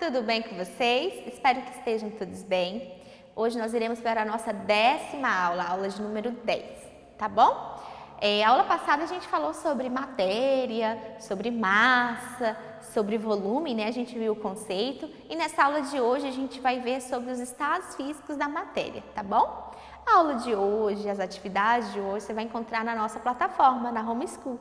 tudo bem com vocês? Espero que estejam todos bem. Hoje nós iremos para a nossa 10ª aula, aula de número 10, tá bom? A aula passada a gente falou sobre matéria, sobre massa, sobre volume, né? A gente viu o conceito e nessa aula de hoje a gente vai ver sobre os estados físicos da matéria, tá bom? A aula de hoje, as atividades de hoje você vai encontrar na nossa plataforma, na Homeschool.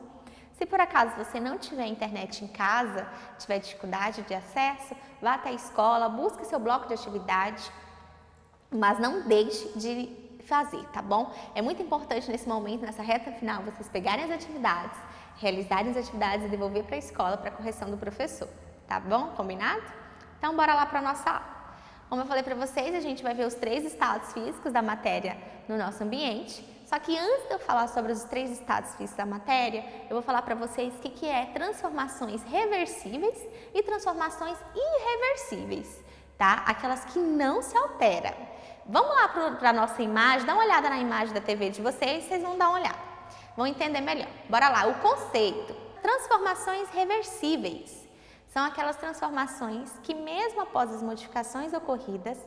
Se por acaso você não tiver internet em casa, tiver dificuldade de acesso, vá até a escola, busque seu bloco de atividade, mas não deixe de fazer, tá bom? É muito importante nesse momento, nessa reta final, vocês pegarem as atividades, realizarem as atividades e devolver para a escola para correção do professor, tá bom? Combinado? Então, bora lá para a nossa aula. Como eu falei para vocês, a gente vai ver os 3 estados físicos da matéria no nosso ambiente. Só que antes de eu falar sobre os 3 estados físicos da matéria, eu vou falar para vocês o que é transformações reversíveis e transformações irreversíveis, tá? Aquelas que não se alteram. Vamos lá para a nossa imagem, dá uma olhada na imagem da TV de vocês vão dar uma olhada. Vão entender melhor. Bora lá, o conceito. Transformações reversíveis são aquelas transformações que mesmo após as modificações ocorridas,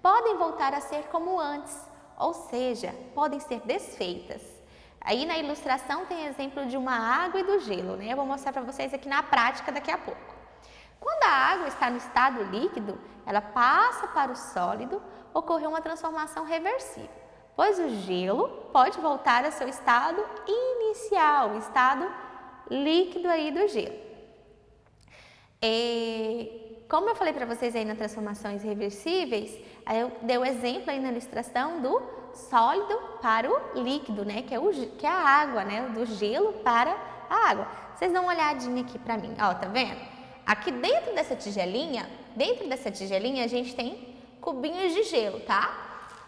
podem voltar a ser como antes, ou seja, podem ser desfeitas. Aí na ilustração tem exemplo de uma água e do gelo, né? Eu vou mostrar para vocês aqui na prática daqui a pouco. Quando a água está no estado líquido, ela passa para o sólido, ocorreu uma transformação reversível, pois o gelo pode voltar ao seu estado inicial, o estado líquido aí do gelo. Como eu falei para vocês aí nas transformações reversíveis, eu dei o exemplo aí na ilustração do sólido para o líquido, né? Que é a água, né? Do gelo para a água. Vocês dão uma olhadinha aqui para mim, ó, tá vendo? Aqui dentro dessa tigelinha a gente tem cubinhos de gelo, tá?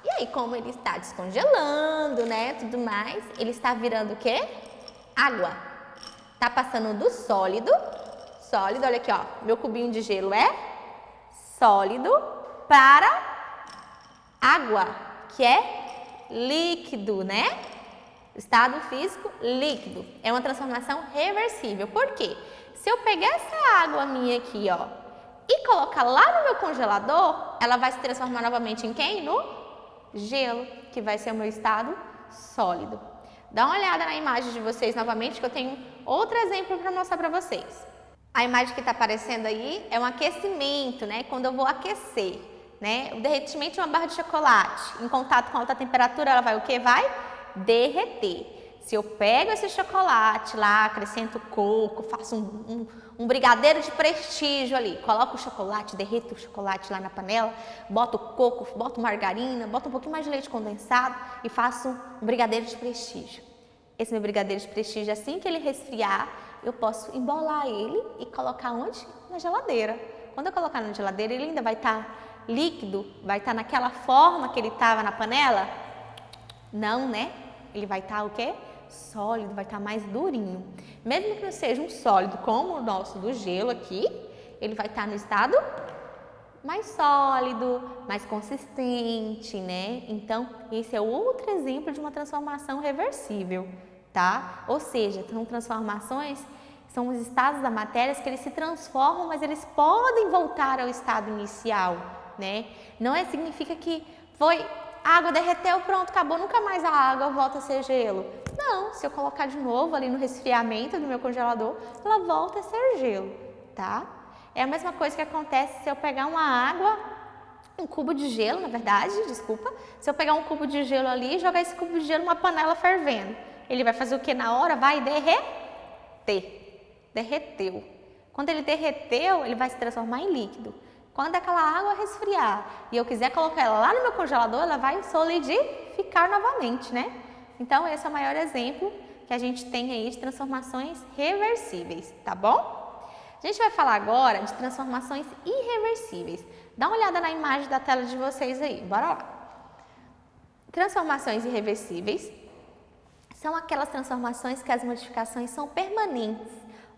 E aí, como ele está descongelando, né, tudo mais, ele está virando o quê? Água. Tá passando do sólido, olha aqui, ó, meu cubinho de gelo é sólido para água, que é líquido, né? Estado físico líquido. É uma transformação reversível. Por quê? Se eu pegar essa água minha aqui, ó, e colocar lá no meu congelador, ela vai se transformar novamente em quem? No gelo, que vai ser o meu estado sólido. Dá uma olhada na imagem de vocês novamente, que eu tenho outro exemplo para mostrar para vocês. A imagem que está aparecendo aí é um aquecimento, né? Quando eu vou aquecer, né? O derretimento de uma barra de chocolate, em contato com alta temperatura, ela vai o quê? Vai derreter. Se eu pego esse chocolate lá, acrescento coco, faço um brigadeiro de prestígio ali, coloco o chocolate, derreto o chocolate lá na panela, boto coco, boto margarina, boto um pouquinho mais de leite condensado e faço um brigadeiro de prestígio. Esse meu brigadeiro de prestígio, assim que ele resfriar, eu posso embolar ele e colocar onde? Na geladeira. Quando eu colocar na geladeira, ele ainda vai estar líquido, vai estar naquela forma que ele estava na panela? Não, né? Ele vai estar o quê? Sólido, vai estar mais durinho. Mesmo que não seja um sólido como o nosso do gelo aqui, ele vai estar no estado mais sólido, mais consistente, né? Então, esse é outro exemplo de uma transformação reversível, tá? Ou seja, são transformações, são os estados da matéria que eles se transformam, mas eles podem voltar ao estado inicial, né? Não significa que a água derreteu, pronto, acabou, nunca mais a água volta a ser gelo. Não, se eu colocar de novo ali no resfriamento do meu congelador, ela volta a ser gelo, tá? É a mesma coisa que acontece se eu pegar uma água, um cubo de gelo, na verdade, desculpa. Se eu pegar um cubo de gelo ali e jogar esse cubo de gelo numa panela fervendo, ele vai fazer o que na hora? Vai derreter. Derreteu. Quando ele derreteu, ele vai se transformar em líquido. Quando aquela água resfriar e eu quiser colocar ela lá no meu congelador, ela vai solidificar novamente, né? Então, esse é o maior exemplo que a gente tem aí de transformações reversíveis, tá bom? A gente vai falar agora de transformações irreversíveis. Dá uma olhada na imagem da tela de vocês aí, bora lá. Transformações irreversíveis são aquelas transformações que as modificações são permanentes,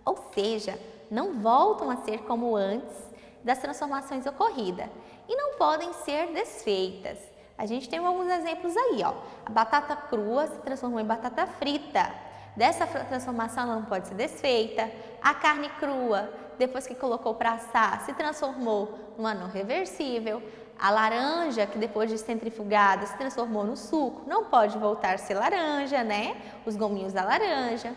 ou seja, não voltam a ser como antes das transformações ocorridas e não podem ser desfeitas. A gente tem alguns exemplos aí, ó. A batata crua se transformou em batata frita. Dessa transformação ela não pode ser desfeita. A carne crua depois que colocou para assar, se transformou numa não reversível. A laranja, que depois de centrifugada se transformou no suco, não pode voltar a ser laranja, né? Os gominhos da laranja.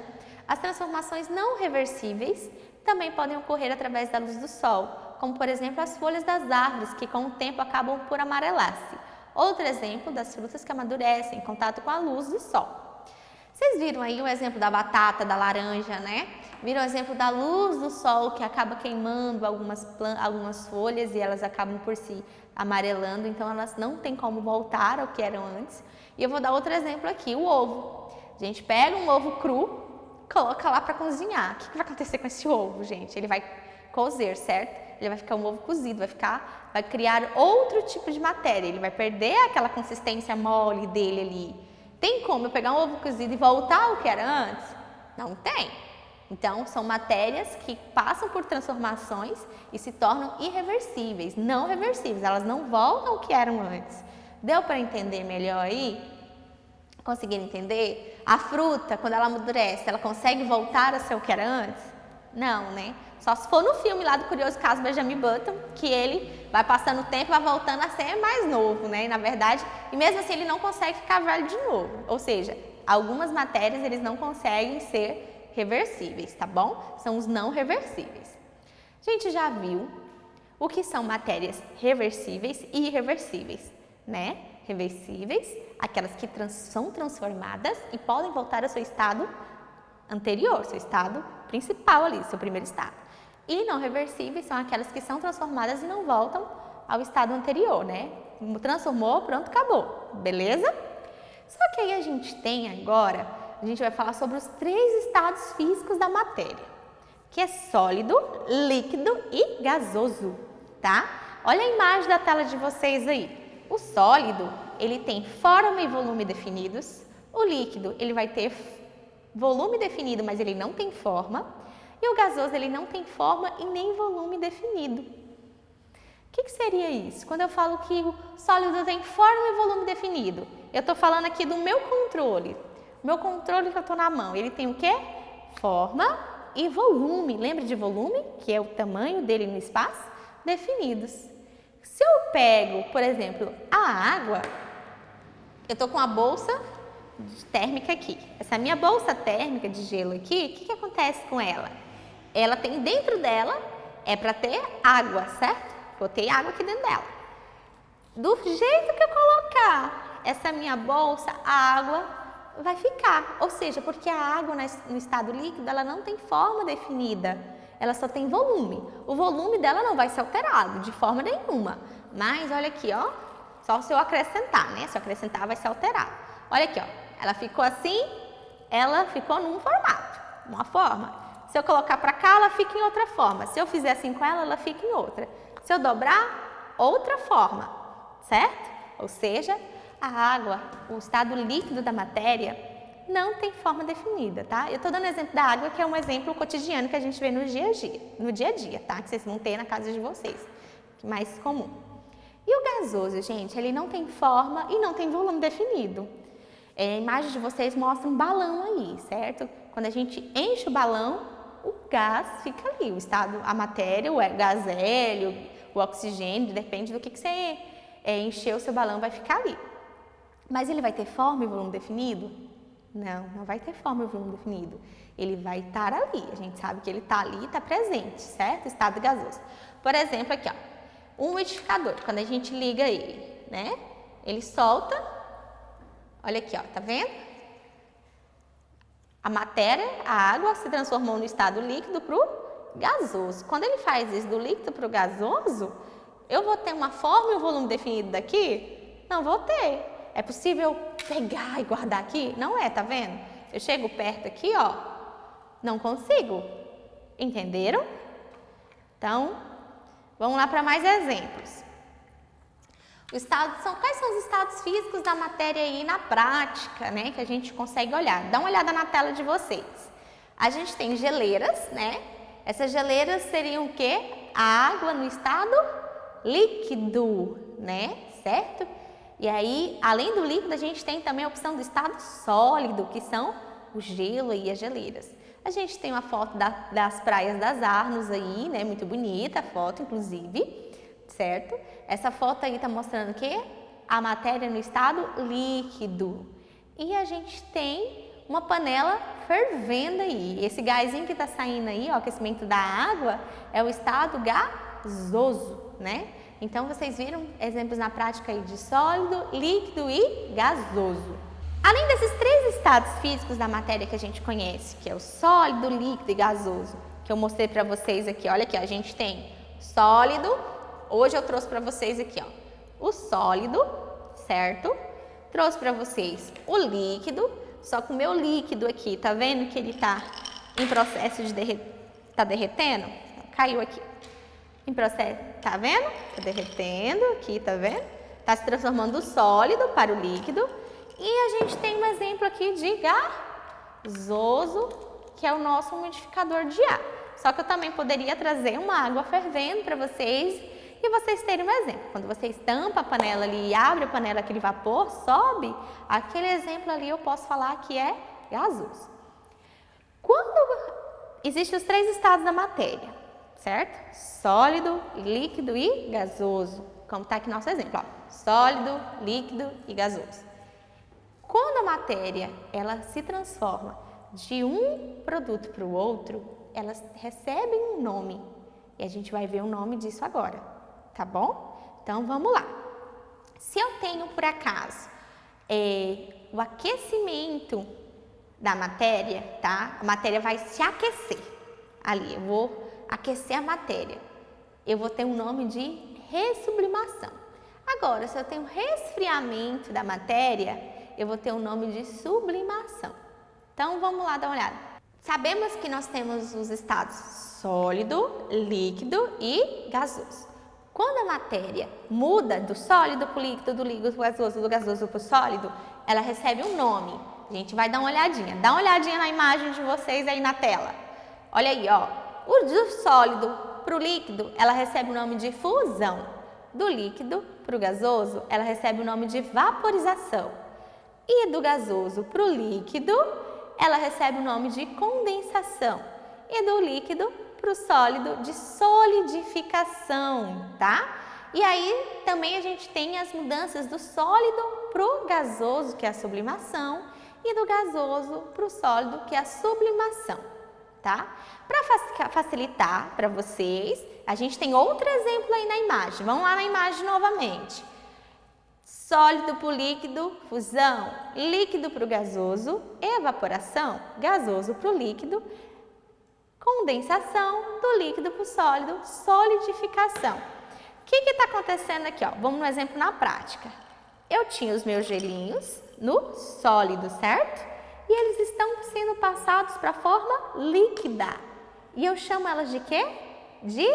As transformações não reversíveis também podem ocorrer através da luz do sol, como por exemplo as folhas das árvores, que com o tempo acabam por amarelar-se. Outro exemplo das frutas que amadurecem em contato com a luz do sol. Vocês viram aí o exemplo da batata, da laranja, né? Viram o exemplo da luz do sol que acaba queimando algumas folhas e elas acabam por se amarelando, então elas não têm como voltar ao que eram antes. E eu vou dar outro exemplo aqui, o ovo. A gente pega um ovo cru, coloca lá para cozinhar. O que vai acontecer com esse ovo, gente? Ele vai cozer, certo? Ele vai ficar um ovo cozido, vai criar outro tipo de matéria, ele vai perder aquela consistência mole dele ali. Tem como eu pegar um ovo cozido e voltar ao que era antes? Não tem. Então, são matérias que passam por transformações e se tornam irreversíveis, não reversíveis, elas não voltam ao que eram antes. Deu para entender melhor aí? Conseguiram entender? A fruta, quando ela amadurece, ela consegue voltar a ser o que era antes? Não, né? Só se for no filme lá do Curioso Caso Benjamin Button, que ele vai passando o tempo e vai voltando a ser mais novo, né? E, na verdade, e mesmo assim ele não consegue ficar velho de novo. Ou seja, algumas matérias eles não conseguem ser reversíveis, tá bom? São os não reversíveis. A gente já viu o que são matérias reversíveis e irreversíveis, né? Reversíveis, aquelas que são transformadas e podem voltar ao seu estado anterior, seu estado principal ali, seu primeiro estado. E não reversíveis são aquelas que são transformadas e não voltam ao estado anterior, né? Transformou, pronto, acabou, beleza? Só que aí a gente vai falar sobre os 3 estados físicos da matéria, que é sólido, líquido e gasoso, tá? Olha a imagem da tela de vocês aí. O sólido, ele tem forma e volume definidos. O líquido, ele vai ter volume definido, mas ele não tem forma. E o gasoso, ele não tem forma e nem volume definido. O que seria isso? Quando eu falo que o sólido tem forma e volume definido, eu estou falando aqui do meu controle. O meu controle que eu estou na mão, ele tem o quê? Forma e volume. Lembra de volume, que é o tamanho dele no espaço? Definidos. Se eu pego, por exemplo, a água, eu estou com a bolsa térmica aqui. Essa minha bolsa térmica de gelo aqui, o que acontece com ela? Ela tem dentro dela, é para ter água, certo? Botei água aqui dentro dela. Do jeito que eu colocar essa minha bolsa, a água vai ficar. Ou seja, porque a água no estado líquido, ela não tem forma definida. Ela só tem volume. O volume dela não vai ser alterado de forma nenhuma. Mas olha aqui, ó. Só se eu acrescentar, né? Se eu acrescentar, vai ser alterado. Olha aqui, ó. Ela ficou assim, ela ficou num formato, uma forma. Se eu colocar para cá, ela fica em outra forma. Se eu fizer assim com ela, ela fica em outra. Se eu dobrar, outra forma, certo? Ou seja, a água, o estado líquido da matéria, não tem forma definida, tá? Eu estou dando exemplo da água, que é um exemplo cotidiano que a gente vê no dia a dia, tá? Que vocês vão ter na casa de vocês, que é mais comum. E o gasoso, gente, ele não tem forma e não tem volume definido. A imagem de vocês mostra um balão aí, certo? Quando a gente enche o balão, o gás fica ali, o estado, a matéria, o gás hélio, o oxigênio, depende do que você encher o seu balão, vai ficar ali. Mas ele vai ter forma e volume definido? Não, não vai ter forma e volume definido. Ele vai estar ali, a gente sabe que ele está ali, está presente, certo? Estado gasoso. Por exemplo, aqui, ó, um umidificador, quando a gente liga ele, né? Ele solta, olha aqui, ó, tá vendo? A matéria, a água, se transformou no estado líquido para o gasoso. Quando ele faz isso do líquido para o gasoso, eu vou ter uma forma e um volume definido daqui? Não vou ter. É possível pegar e guardar aqui? Não é, tá vendo? Eu chego perto aqui, ó, não consigo. Entenderam? Então, vamos lá para mais exemplos. Quais são os estados físicos da matéria aí na prática, né? Que a gente consegue olhar. Dá uma olhada na tela de vocês. A gente tem geleiras, né? Essas geleiras seriam o quê? A água no estado líquido, né? Certo? E aí, além do líquido, a gente tem também a opção do estado sólido, que são o gelo e as geleiras. A gente tem uma foto das praias das Arnos aí, né? Muito bonita a foto, inclusive, certo? Essa foto aí tá mostrando o quê? A matéria no estado líquido. E a gente tem uma panela fervendo aí. Esse gásinho que tá saindo aí, ó, aquecimento da água, é o estado gasoso, né? Então, vocês viram exemplos na prática aí de sólido, líquido e gasoso. Além desses 3 estados físicos da matéria que a gente conhece, que é o sólido, líquido e gasoso, que eu mostrei para vocês aqui, olha aqui, ó, a gente tem sólido, hoje eu trouxe para vocês aqui, ó, o sólido, certo? Trouxe para vocês o líquido, só que o meu líquido aqui, tá vendo que ele tá em processo de tá derretendo? Caiu aqui. Em processo, tá vendo? Tá derretendo aqui, tá vendo? Tá se transformando do sólido para o líquido. E a gente tem um exemplo aqui de gasoso, que é o nosso umidificador de ar. Só que eu também poderia trazer uma água fervendo para vocês e vocês terem um exemplo. Quando vocês tampam a panela ali e abrem a panela, aquele vapor sobe, aquele exemplo ali eu posso falar que é gasoso. Quando existem os 3 estados da matéria, certo? Sólido, líquido e gasoso. Como está aqui nosso exemplo, ó. Sólido, líquido e gasoso. Quando a matéria ela se transforma de um produto para o outro, elas recebem um nome. E a gente vai ver o nome disso agora, tá bom? Então vamos lá. Se eu tenho por acaso o aquecimento da matéria, tá? A matéria vai se aquecer ali. Eu vou aquecer a matéria. Eu vou ter um nome de ressublimação. Agora, se eu tenho resfriamento da matéria, eu vou ter um nome de sublimação. Então, vamos lá dar uma olhada. Sabemos que nós temos os estados sólido, líquido e gasoso. Quando a matéria muda do sólido para o líquido, do líquido para o gasoso, do gasoso para o sólido, ela recebe um nome. A gente vai dar uma olhadinha. Dá uma olhadinha na imagem de vocês aí na tela. Olha aí, ó. O do sólido para o líquido, ela recebe o nome de fusão. Do líquido para o gasoso, ela recebe o nome de vaporização. E do gasoso para o líquido, ela recebe o nome de condensação. E do líquido para o sólido, de solidificação, tá? E aí também a gente tem as mudanças do sólido para o gasoso, que é a sublimação, e do gasoso para o sólido, que é a sublimação, tá? Para facilitar para vocês, a gente tem outro exemplo aí na imagem. Vamos lá na imagem novamente. Sólido para o líquido, fusão. Líquido para o gasoso, evaporação. Gasoso para o líquido, condensação. Do líquido para o sólido, solidificação. O que está acontecendo aqui? Ó? Vamos no exemplo na prática. Eu tinha os meus gelinhos no sólido, certo? E eles estão sendo passados para a forma líquida. E eu chamo elas de quê? De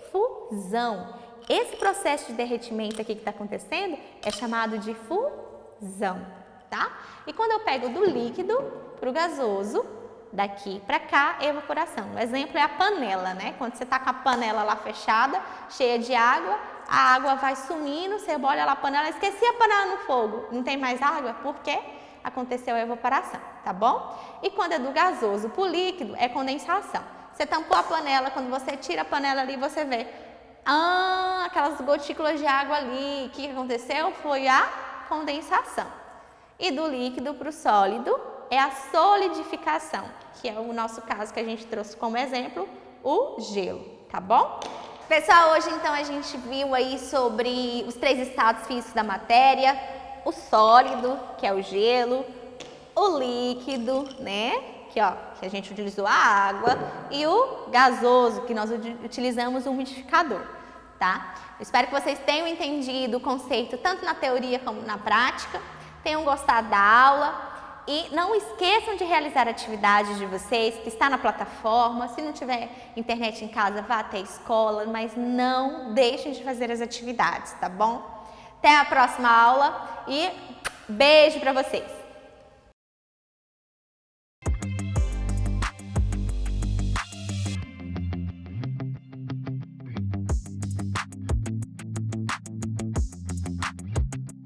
fusão. Esse processo de derretimento aqui que está acontecendo é chamado de fusão, tá? E quando eu pego do líquido para o gasoso, daqui para cá, evaporação. O exemplo é a panela, né? Quando você está com a panela lá fechada, cheia de água, a água vai sumindo, você olha lá a panela, esqueci a panela no fogo, não tem mais água, por quê? Aconteceu a evaporação, tá bom? E quando é do gasoso para o líquido, é condensação. Você tampou a panela, quando você tira a panela ali, você vê, aquelas gotículas de água ali. O que aconteceu? Foi a condensação. E do líquido para o sólido é a solidificação, que é o nosso caso que a gente trouxe como exemplo, o gelo, tá bom? Pessoal, hoje então a gente viu aí sobre os 3 estados físicos da matéria, o sólido, que é o gelo, o líquido, né? Que a gente utilizou a água, e o gasoso, que nós utilizamos o umidificador, tá? Eu espero que vocês tenham entendido o conceito tanto na teoria como na prática, tenham gostado da aula e não esqueçam de realizar a atividade de vocês, que está na plataforma. Se não tiver internet em casa, vá até a escola, mas não deixem de fazer as atividades, tá bom? Até a próxima aula e beijo para vocês!